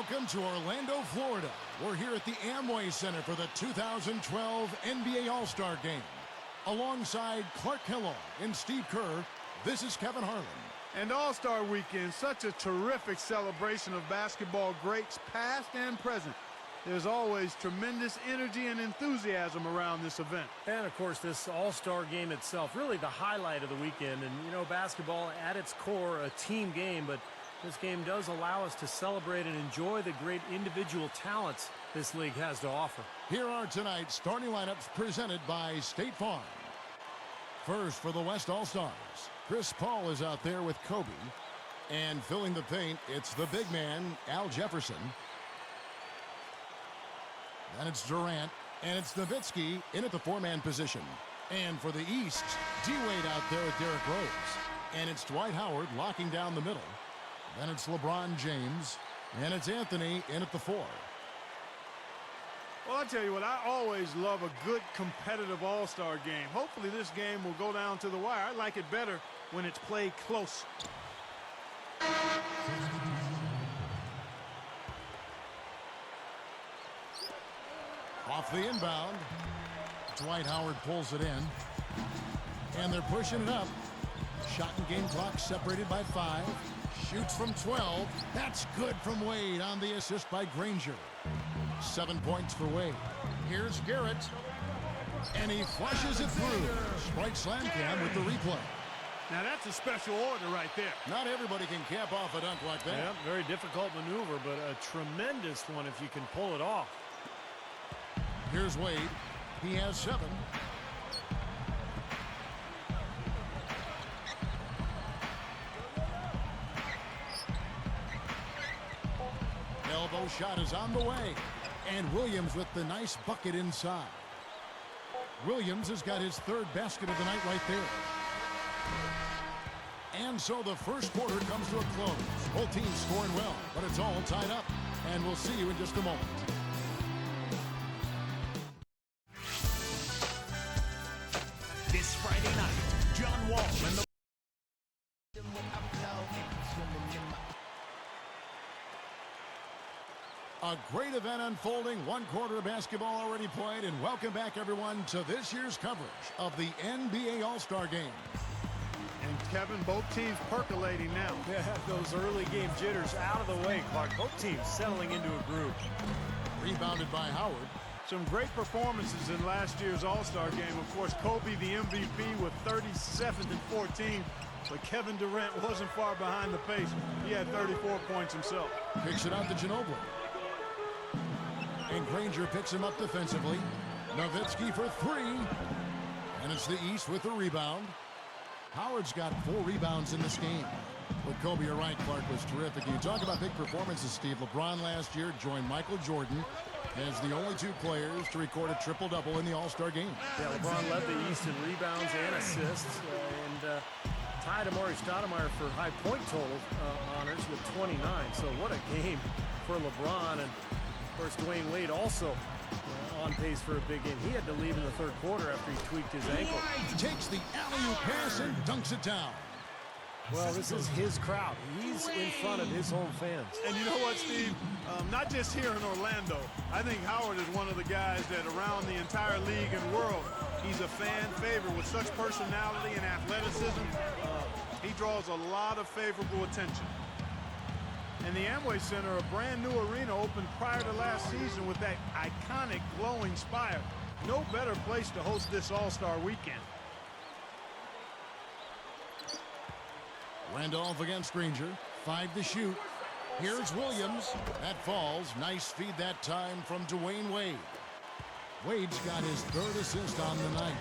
Welcome to Orlando, Florida. We're here at the Amway Center for the 2012 NBA All-Star Game. Alongside Clark Kellogg and Steve Kerr, this is Kevin Harlan. And All-Star Weekend, such a terrific celebration of basketball greats past and present. There's always tremendous energy and enthusiasm around this event. And, of course, this All-Star Game itself, really the highlight of the weekend. And, you know, basketball at its core, a team game, but this game does allow us to celebrate and enjoy the great individual talents this league has to offer. Here are tonight's starting lineups presented by State Farm. First for the West All-Stars, Chris Paul is out there with Kobe. And filling the paint, it's the big man, Al Jefferson. Then it's Durant, and it's Nowitzki in at the four-man position. And for the East, D-Wade out there with Derrick Rose. And it's Dwight Howard locking down the middle. Then it's LeBron James, and it's Anthony in at the four. Well, I tell you what, I always love a good competitive All-Star game. Hopefully this game will go down to the wire. I like it better when it's played close. Off the inbound, Dwight Howard pulls it in, and they're pushing it up. Shot and game clock separated by 5. Shoots from 12. That's good from Wade on the assist by Granger. 7 points for Wade. Here's Garrett, and he flushes it through. Sprite slam cam with the replay. Now that's a special order right there. Not everybody can cap off a dunk like that. Yeah, very difficult maneuver, but a tremendous one if you can pull it off. Here's Wade. He has 7. Elbow shot is on the way. And Williams with the nice bucket inside. Williams has got his 3rd basket of the night right there. And so the first quarter comes to a close. Both teams scoring well, but it's all tied up. And we'll see you in just a moment. This Friday night, John Wall and the A great event unfolding. 1 quarter of basketball already played. And welcome back, everyone, to this year's coverage of the NBA All-Star Game. And Kevin, both teams percolating now. Yeah, those early game jitters out of the way, Clark. Both teams settling into a groove. Rebounded by Howard. Some great performances in last year's All-Star Game. Of course, Kobe, the MVP, with 37 and 14. But Kevin Durant wasn't far behind the pace. He had 34 points himself. Kicks it out to Ginobili. And Granger picks him up defensively. Nowitzki for 3. And it's the East with the rebound. Howard's got 4 rebounds in this game. But Kobe, you're right, Clark was terrific. You talk about big performances, Steve. LeBron last year joined Michael Jordan as the only 2 players to record a triple-double in the All-Star Game. Yeah, LeBron led the East in rebounds and assists. And tied Amari Stoudemire for high point total honors with 29. So what a game for LeBron. And of course, Dwayne Wade also on pace for a big game. He had to leave in the 3rd quarter after he tweaked his ankle. He takes the alley-oop pass and dunks it down. Well, this is his crowd. He's in front of his home fans. And you know what, Steve? Not just here in Orlando. I think Howard is one of the guys that around the entire league and world, he's a fan favorite with such personality and athleticism. He draws a lot of favorable attention. And the Amway Center, a brand new arena, opened prior to last season with that iconic glowing spire. No better place to host this All-Star weekend. Randolph against Granger. 5 to shoot. Here's Williams. That falls. Nice feed that time from Dwayne Wade. Wade's got his 3rd assist on the night.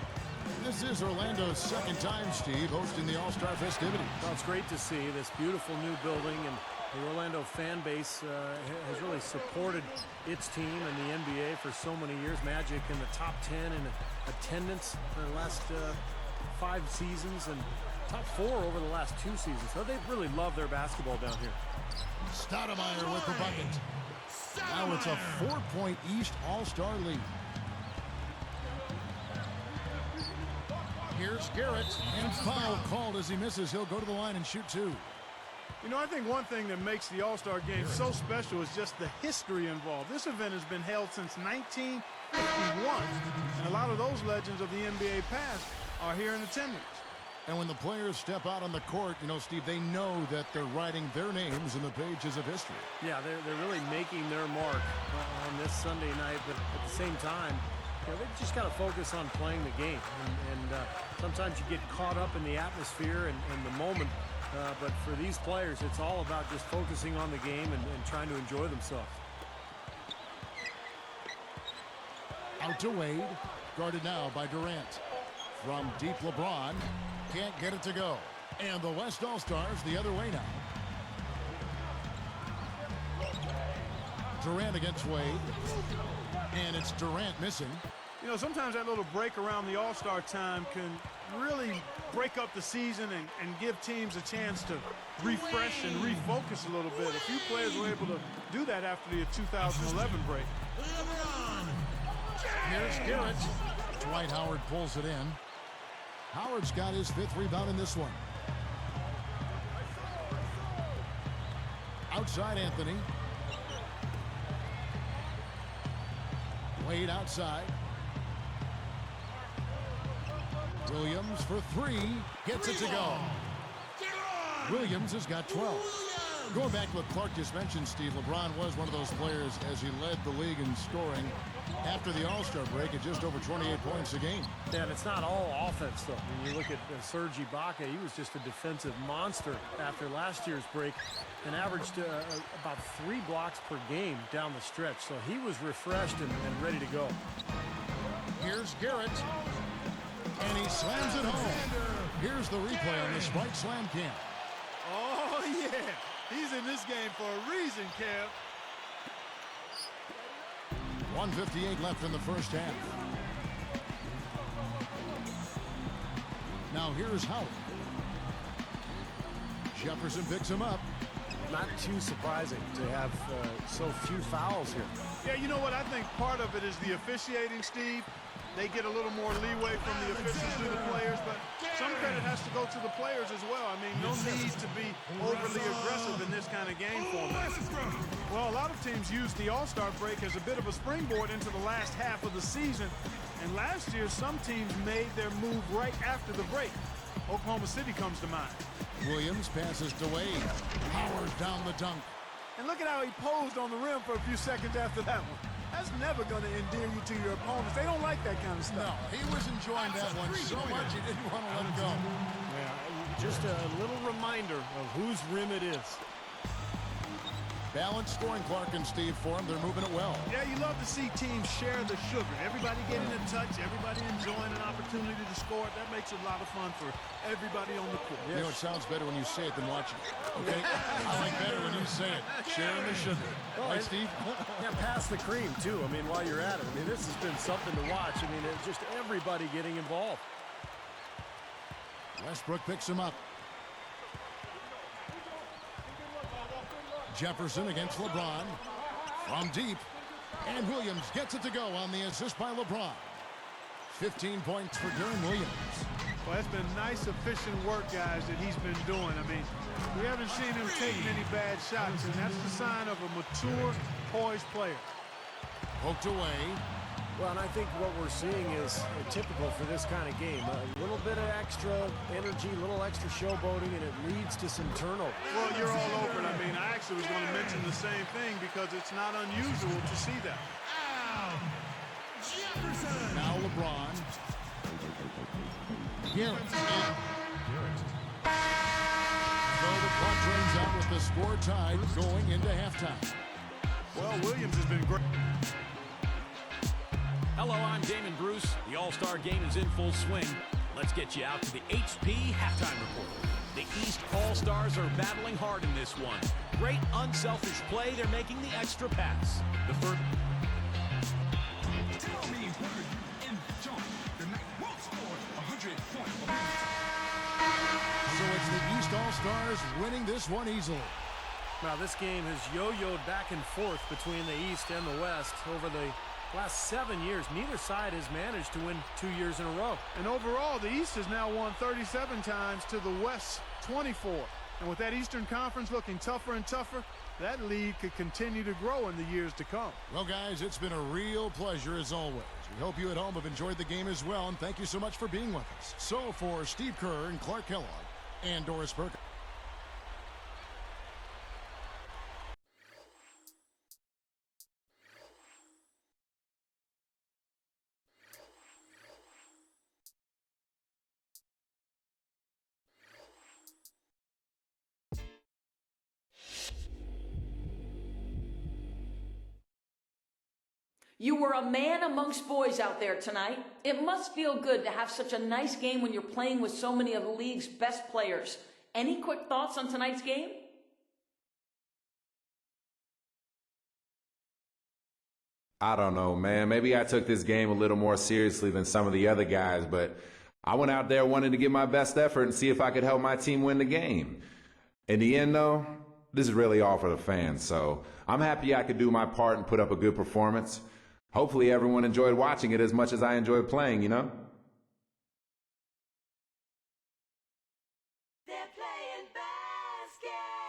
This is Orlando's 2nd time, Steve, hosting the All-Star festivities. Well, it's great to see this beautiful new building, and the Orlando fan base has really supported its team and the NBA for so many years. Magic in the top 10 in attendance for the last 5 seasons and top 4 over the last 2 seasons. So they really love their basketball down here. Stoudemire with the bucket. Now it's a 4-point East All-Star lead. Here's Garrett, and foul called as he misses. He'll go to the line and shoot 2. You know, I think one thing that makes the All-Star game so special is just the history involved. This event has been held since 1951, and a lot of those legends of the NBA past are here in attendance. And when the players step out on the court, you know, Steve, they know that they're writing their names in the pages of history. Yeah, they're really making their mark on this Sunday night, but at the same time, you know, they've just got to focus on playing the game. And sometimes you get caught up in the atmosphere and the moment, but for these players, it's all about just focusing on the game and trying to enjoy themselves. Out to Wade, guarded now by Durant. From deep, LeBron can't get it to go. And the West All-Stars the other way now. Durant against Wade. And it's Durant missing. You know, sometimes that little break around the All-Star time can really break up the season and give teams a chance to refresh and refocus a little bit. A few players were able to do that after the 2011 break. Here's Garrett. Dwight Howard pulls it in. Howard's got his 5th rebound in this one. Outside Anthony. Wade outside. Williams for 3. Gets it to go. Williams has got 12. Going back to what Clark just mentioned, Steve, LeBron was one of those players as he led the league in scoring after the All-Star break at just over 28 points a game. Yeah, and it's not all offense, though. When you look at Serge Ibaka, he was just a defensive monster after last year's break and averaged about 3 blocks per game down the stretch. So he was refreshed and ready to go. Here's Garrett. And he slams it home. Here's the replay on the Sprite Slam Cam. Oh, yeah. He's in this game for a reason, Kev. 1:58 left in the first half. Now here's Howard. Jefferson picks him up. Not too surprising to have so few fouls here. Yeah, you know what? I think part of it is the officiating, Steve. They get a little more leeway from the officials to the players, but some credit has to go to the players as well. I mean, no need to be overly aggressive in this kind of game format. Well, a lot of teams use the All-Star break as a bit of a springboard into the last half of the season. And last year, some teams made their move right after the break. Oklahoma City comes to mind. Williams passes to Wade. Howard down the dunk. And look at how he posed on the rim for a few seconds after that one. That's never going to endear you to your opponents. They don't like that kind of stuff. No, he was enjoying that one so much he didn't want to let it go. Yeah, just a little reminder of whose rim it is. Balanced scoring, Clark and Steve, for him. They're moving it well. Yeah, you love to see teams share the sugar. Everybody getting a touch, everybody enjoying an opportunity to score. That makes it a lot of fun for everybody on the court. You know, it sounds better when you say it than watching it. Okay? I like better when you say it. Sharing the sugar. Well, right, Steve? Yeah, pass the cream, too. I mean, while you're at it. I mean, this has been something to watch. I mean, it's just everybody getting involved. Westbrook picks him up. Jefferson against LeBron. From deep. And Williams gets it to go on the assist by LeBron. 15 points for Deron Williams. Well, it's been nice, efficient work, guys, that he's been doing. I mean, we haven't seen him take many bad shots, and that's the sign of a mature, poised player. Poked away. Well, and I think what we're seeing is typical for this kind of game. A little bit of extra energy, a little extra showboating, and it leads to some turnover. Well, you're all over it. I mean, I actually was going to mention the same thing because it's not unusual to see that. Jefferson. Now LeBron. Garrett. So the clock runs out with the score tied going into halftime. Well, Williams has been great. Hello, I'm Damon Bruce. The All-Star game is in full swing. Let's get you out to the HP halftime report. The East All-Stars are battling hard in this one. Great unselfish play. They're making the extra pass. The first... Tell me where you enjoy the night will score 100 points. So it's the East All-Stars winning this one easily. Now, this game has yo-yoed back and forth between the East and the West over the last 7 years. Neither side has managed to win 2 years in a row. And overall, the East has now won 37 times to the West 24. And with that Eastern Conference looking tougher and tougher, that lead could continue to grow in the years to come. Well, guys, it's been a real pleasure as always. We hope you at home have enjoyed the game as well, and thank you so much for being with us. So for Steve Kerr and Clark Kellogg and Doris Burke. You were a man amongst boys out there tonight. It must feel good to have such a nice game when you're playing with so many of the league's best players. Any quick thoughts on tonight's game? I don't know, man. Maybe I took this game a little more seriously than some of the other guys, but I went out there wanting to give my best effort and see if I could help my team win the game. In the end, though, this is really all for the fans, so I'm happy I could do my part and put up a good performance. Hopefully everyone enjoyed watching it as much as I enjoyed playing, you know? They're playing basketball.